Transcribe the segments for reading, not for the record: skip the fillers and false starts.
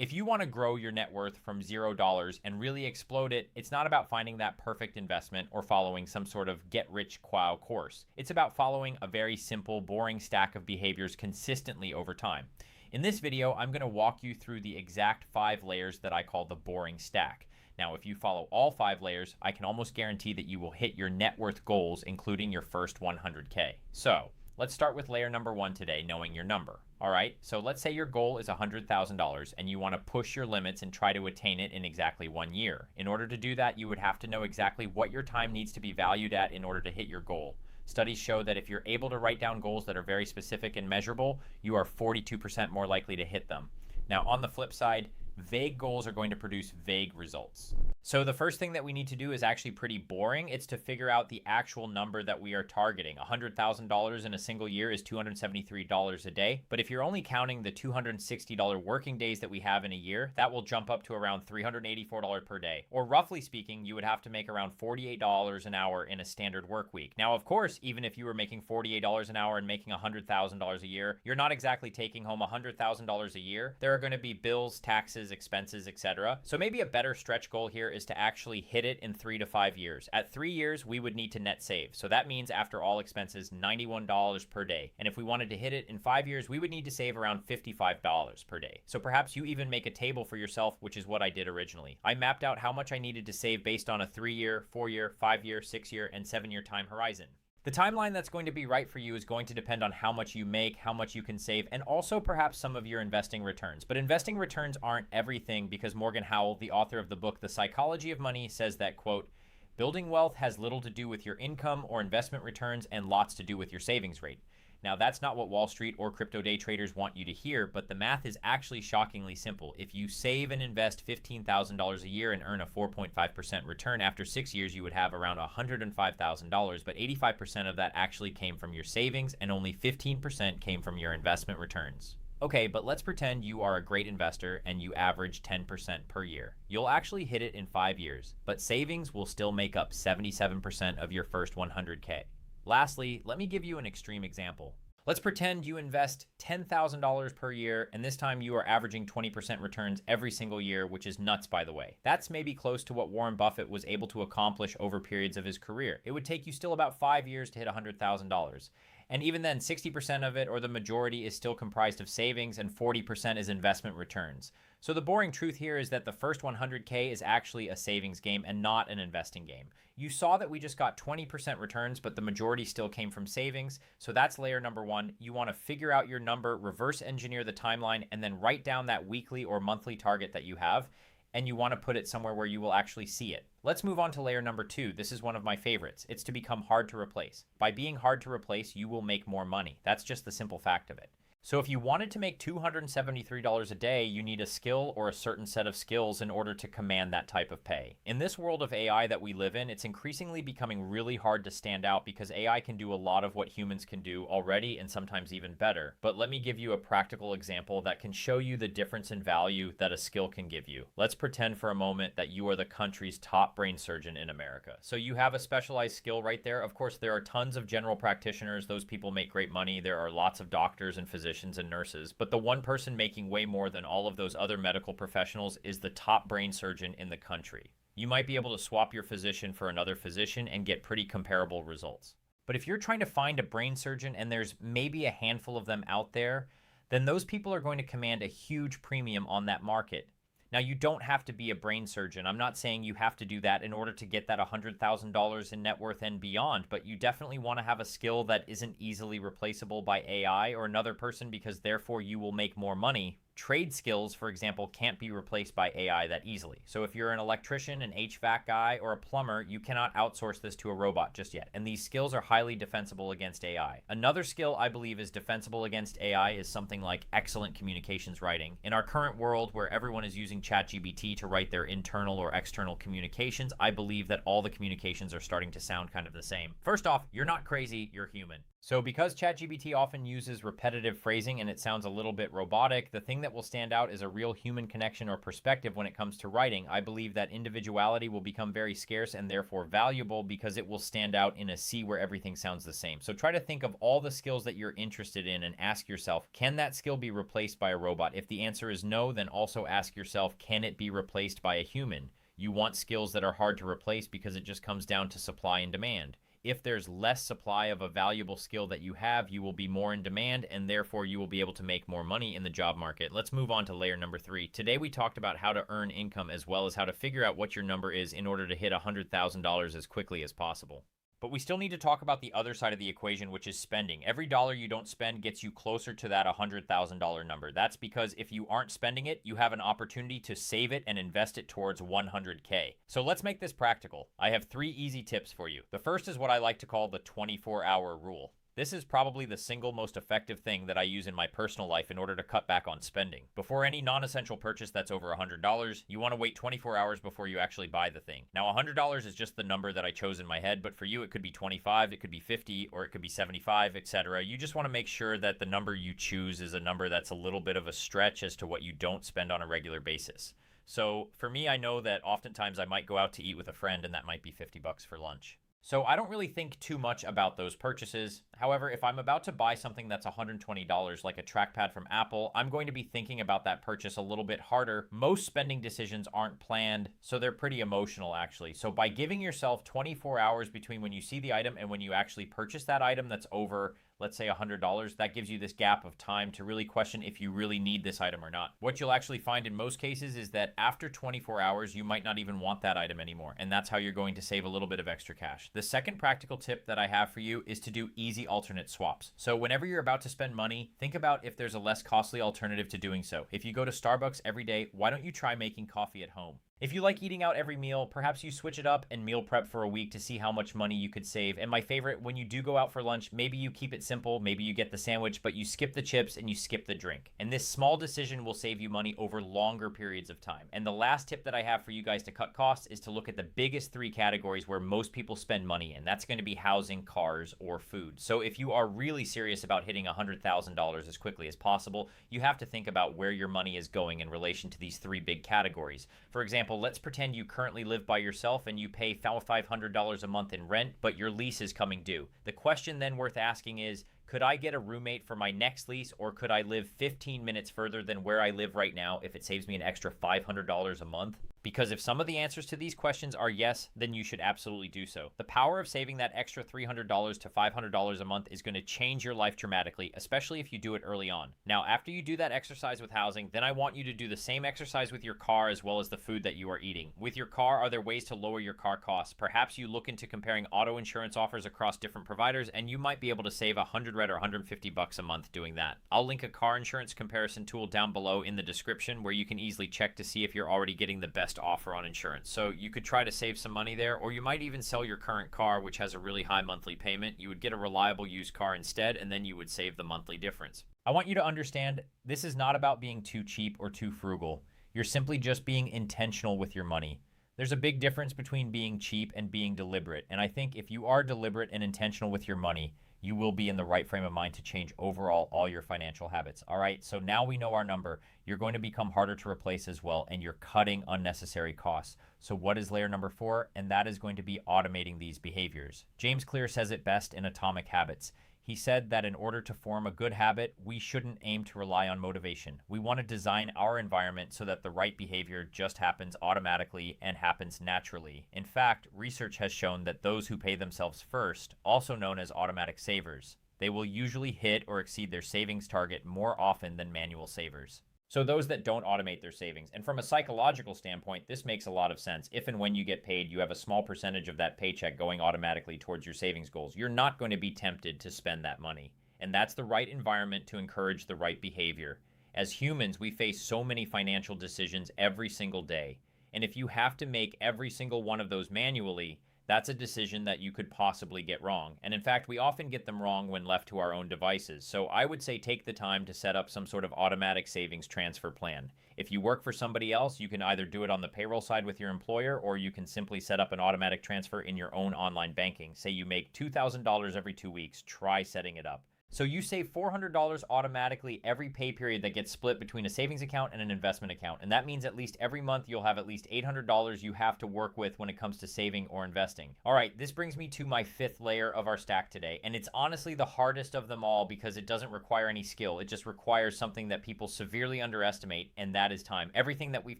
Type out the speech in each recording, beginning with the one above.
If you want to grow your net worth from $0 and really explode it, it's not about finding that perfect investment or following some sort of get-rich-quick course. It's about following a very simple, boring stack of behaviors consistently over time. In this video, I'm going to walk you through the exact 5 layers that I call the boring stack. Now, if you follow all 5 layers, I can almost guarantee that you will hit your net worth goals, including your first 100K. So, let's start with layer number 1 today, knowing your number. All right, so let's say your goal is $100,000 and you want to push your limits and try to attain it in exactly 1 year. In order to do that, you would have to know exactly what your time needs to be valued at in order to hit your goal. Studies show that if you're able to write down goals that are very specific and measurable, you are 42% more likely to hit them. Now, on the flip side, vague goals are going to produce vague results. So the first thing that we need to do is actually pretty boring. It's to figure out the actual number that we are targeting. $100,000 in a single year is $273 a day. But if you're only counting the $260 working days that we have in a year, that will jump up to around $384 per day. Or roughly speaking, you would have to make around $48 an hour in a standard work week. Now, of course, even if you were making $48 an hour and making $100,000 a year, you're not exactly taking home $100,000 a year. There are going to be bills, taxes, expenses, etc. So maybe a better stretch goal here is to actually hit it in 3 to 5 years. At 3 years, we would need to net save. So that means after all expenses, $91 per day. And if we wanted to hit it in 5 years, we would need to save around $55 per day. So perhaps you even make a table for yourself, which is what I did originally. I mapped out how much I needed to save based on a 3-year, 4-year, 5-year, 6-year, and 7-year time horizon. The timeline that's going to be right for you is going to depend on how much you make, how much you can save, and also perhaps some of your investing returns. But investing returns aren't everything because Morgan Housel, the author of the book The Psychology of Money, says that, quote, building wealth has little to do with your income or investment returns and lots to do with your savings rate. Now, that's not what Wall Street or crypto day traders want you to hear, but the math is actually shockingly simple. If you save and invest $15,000 a year and earn a 4.5% return, after 6 years, you would have around $105,000, but 85% of that actually came from your savings and only 15% came from your investment returns. Okay, but let's pretend you are a great investor and you average 10% per year. You'll actually hit it in 5 years, but savings will still make up 77% of your first 100K. Lastly, let me give you an extreme example. Let's pretend you invest $10,000 per year, and this time you are averaging 20% returns every single year, which is nuts, by the way. That's maybe close to what Warren Buffett was able to accomplish over periods of his career. It would take you still about 5 years to hit $100,000. And even then, 60% of it, or the majority, is still comprised of savings and 40% is investment returns. So the boring truth here is that the first 100K is actually a savings game and not an investing game. You saw that we just got 20% returns, but the majority still came from savings. So that's layer number 1. You want to figure out your number, reverse engineer the timeline, and then write down that weekly or monthly target that you have. And you want to put it somewhere where you will actually see it. Let's move on to layer number 2. This is one of my favorites. It's to become hard to replace. By being hard to replace, you will make more money. That's just the simple fact of it. So if you wanted to make $273 a day, you need a skill or a certain set of skills in order to command that type of pay. In this world of AI that we live in, it's increasingly becoming really hard to stand out because AI can do a lot of what humans can do already and sometimes even better. But let me give you a practical example that can show you the difference in value that a skill can give you. Let's pretend for a moment that you are the country's top brain surgeon in America. So you have a specialized skill right there. Of course, there are tons of general practitioners. Those people make great money. There are lots of doctors and physicians and nurses, but the one person making way more than all of those other medical professionals is the top brain surgeon in the country. You might be able to swap your physician for another physician and get pretty comparable results. But if you're trying to find a brain surgeon and there's maybe a handful of them out there, then those people are going to command a huge premium on that market. Now, you don't have to be a brain surgeon. I'm not saying you have to do that in order to get that $100,000 in net worth and beyond, but you definitely want to have a skill that isn't easily replaceable by AI or another person because therefore you will make more money. Trade skills, for example, can't be replaced by AI that easily. So if you're an electrician, an HVAC guy, or a plumber, you cannot outsource this to a robot just yet. And these skills are highly defensible against AI. Another skill I believe is defensible against AI is something like excellent communications writing. In our current world where everyone is using ChatGPT to write their internal or external communications, I believe that all the communications are starting to sound kind of the same. First off, you're not crazy, you're human. So, because ChatGPT often uses repetitive phrasing and it sounds a little bit robotic, the thing that will stand out is a real human connection or perspective when it comes to writing. I believe that individuality will become very scarce and therefore valuable because it will stand out in a sea where everything sounds the same. So, try to think of all the skills that you're interested in and ask yourself, can that skill be replaced by a robot? If the answer is no, then also ask yourself, can it be replaced by a human? You want skills that are hard to replace because it just comes down to supply and demand. If there's less supply of a valuable skill that you have, you will be more in demand and therefore you will be able to make more money in the job market. Let's move on to layer number 3. Today we talked about how to earn income as well as how to figure out what your number is in order to hit $100,000 as quickly as possible. But we still need to talk about the other side of the equation, which is spending. Every dollar you don't spend gets you closer to that $100,000 number. That's because if you aren't spending it, you have an opportunity to save it and invest it towards 100K. So let's make this practical. I have 3 easy tips for you. The first is what I like to call the 24-hour rule. This is probably the single most effective thing that I use in my personal life in order to cut back on spending. Before any non-essential purchase that's over $100, you want to wait 24 hours before you actually buy the thing. Now, $100 is just the number that I chose in my head, but for you, it could be 25, it could be 50, or it could be 75, etc. You just want to make sure that the number you choose is a number that's a little bit of a stretch as to what you don't spend on a regular basis. So for me, I know that oftentimes I might go out to eat with a friend and that might be $50 for lunch. So I don't really think too much about those purchases. However, if I'm about to buy something that's $120, like a trackpad from Apple, I'm going to be thinking about that purchase a little bit harder. Most spending decisions aren't planned, so they're pretty emotional actually. So by giving yourself 24 hours between when you see the item and when you actually purchase that item that's over, let's say $100, that gives you this gap of time to really question if you really need this item or not. What you'll actually find in most cases is that after 24 hours, you might not even want that item anymore. And that's how you're going to save a little bit of extra cash. The second practical tip that I have for you is to do easy alternate swaps. So whenever you're about to spend money, think about if there's a less costly alternative to doing so. If you go to Starbucks every day, why don't you try making coffee at home? If you like eating out every meal, perhaps you switch it up and meal prep for a week to see how much money you could save. And my favorite, when you do go out for lunch, maybe you keep it simple, maybe you get the sandwich, but you skip the chips and you skip the drink. And this small decision will save you money over longer periods of time. And the last tip that I have for you guys to cut costs is to look at the biggest 3 categories where most people spend money, and that's going to be housing, cars, or food. So if you are really serious about hitting $100,000 as quickly as possible, you have to think about where your money is going in relation to these 3 big categories. For example, let's pretend you currently live by yourself and you pay $500 a month in rent, but your lease is coming due. The question then worth asking is, could I get a roommate for my next lease, or could I live 15 minutes further than where I live right now if it saves me an extra $500 a month? Because if some of the answers to these questions are yes, then you should absolutely do so. The power of saving that extra $300 to $500 a month is going to change your life dramatically, especially if you do it early on. Now, after you do that exercise with housing, then I want you to do the same exercise with your car as well as the food that you are eating. With your car, are there ways to lower your car costs? Perhaps you look into comparing auto insurance offers across different providers, and you might be able to save $100 or $150 a month doing that. I'll link a car insurance comparison tool down below in the description where you can easily check to see if you're already getting the best offer on insurance. So you could try to save some money there, or you might even sell your current car, which has a really high monthly payment. You would get a reliable used car instead, and then you would save the monthly difference. I want you to understand this is not about being too cheap or too frugal. You're simply just being intentional with your money. There's a big difference between being cheap and being deliberate, and I think if you are deliberate and intentional with your money, you will be in the right frame of mind to change overall all your financial habits. All right, so now we know our number. You're going to become harder to replace as well, and you're cutting unnecessary costs. So what is layer number 4? And that is going to be automating these behaviors. James Clear says it best in Atomic Habits. He said that in order to form a good habit, we shouldn't aim to rely on motivation. We want to design our environment so that the right behavior just happens automatically and happens naturally. In fact, research has shown that those who pay themselves first, also known as automatic savers, they will usually hit or exceed their savings target more often than manual savers. So those that don't automate their savings. And from a psychological standpoint, this makes a lot of sense. If and when you get paid, you have a small percentage of that paycheck going automatically towards your savings goals. You're not going to be tempted to spend that money. And that's the right environment to encourage the right behavior. As humans, we face so many financial decisions every single day. And if you have to make every single one of those manually, That's a decision that you could possibly get wrong. And in fact, we often get them wrong when left to our own devices. So I would say take the time to set up some sort of automatic savings transfer plan. If you work for somebody else, you can either do it on the payroll side with your employer, or you can simply set up an automatic transfer in your own online banking. Say you make $2,000 every 2 weeks, try setting it up. So you save $400 automatically every pay period that gets split between a savings account and an investment account. And that means at least every month you'll have at least $800 you have to work with when it comes to saving or investing. All right, this brings me to my fifth layer of our stack today. And it's honestly the hardest of them all because it doesn't require any skill. It just requires something that people severely underestimate, and that is time. Everything that we've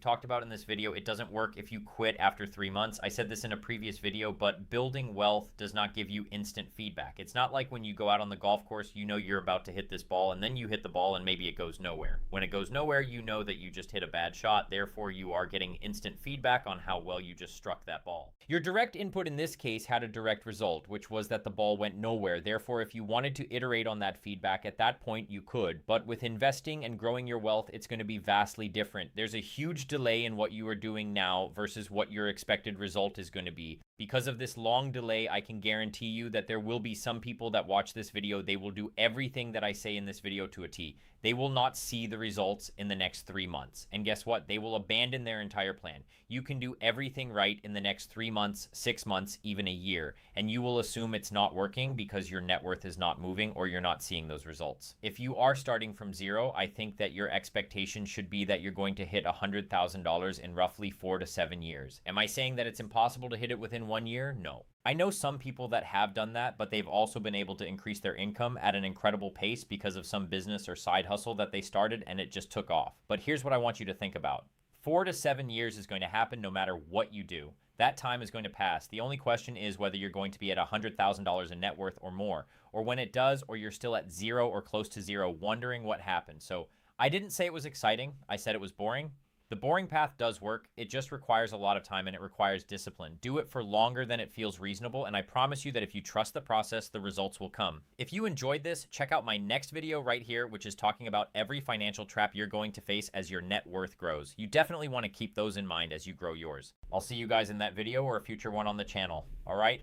talked about in this video, it doesn't work if you quit after 3 months. I said this in a previous video, but building wealth does not give you instant feedback. It's not like when you go out on the golf course, you know you're about to hit this ball and then you hit the ball and maybe it goes nowhere. When it goes nowhere, you know that you just hit a bad shot. Therefore, you are getting instant feedback on how well you just struck that ball. Your direct input in this case had a direct result, which was that the ball went nowhere. Therefore, if you wanted to iterate on that feedback at that point, you could. But with investing and growing your wealth, it's going to be vastly different. There's a huge delay in what you are doing now versus what your expected result is going to be. Because of this long delay, I can guarantee you that there will be some people that watch this video, they will do everything that I say in this video to a T. They will not see the results in the next 3 months. And guess what? They will abandon their entire plan. You can do everything right in the next 3 months, 6 months, even a year, and you will assume it's not working because your net worth is not moving or you're not seeing those results. If you are starting from zero, I think that your expectation should be that you're going to hit $100,000 in roughly 4 to 7 years. Am I saying that it's impossible to hit it within 1 year? No. I know some people that have done that, but they've also been able to increase their income at an incredible pace because of some business or side hustle that they started and it just took off. But here's what I want you to think about. 4 to 7 years is going to happen no matter what you do. That time is going to pass. The only question is whether you're going to be at $100,000 in net worth or more, or when it does, or you're still at zero or close to zero, wondering what happened. So I didn't say it was exciting. I said it was boring. The boring path does work. It just requires a lot of time and it requires discipline. Do it for longer than it feels reasonable, and I promise you that if you trust the process, the results will come. If you enjoyed this, check out my next video right here, which is talking about every financial trap you're going to face as your net worth grows. You definitely want to keep those in mind as you grow yours. I'll see you guys in that video or a future one on the channel. All right?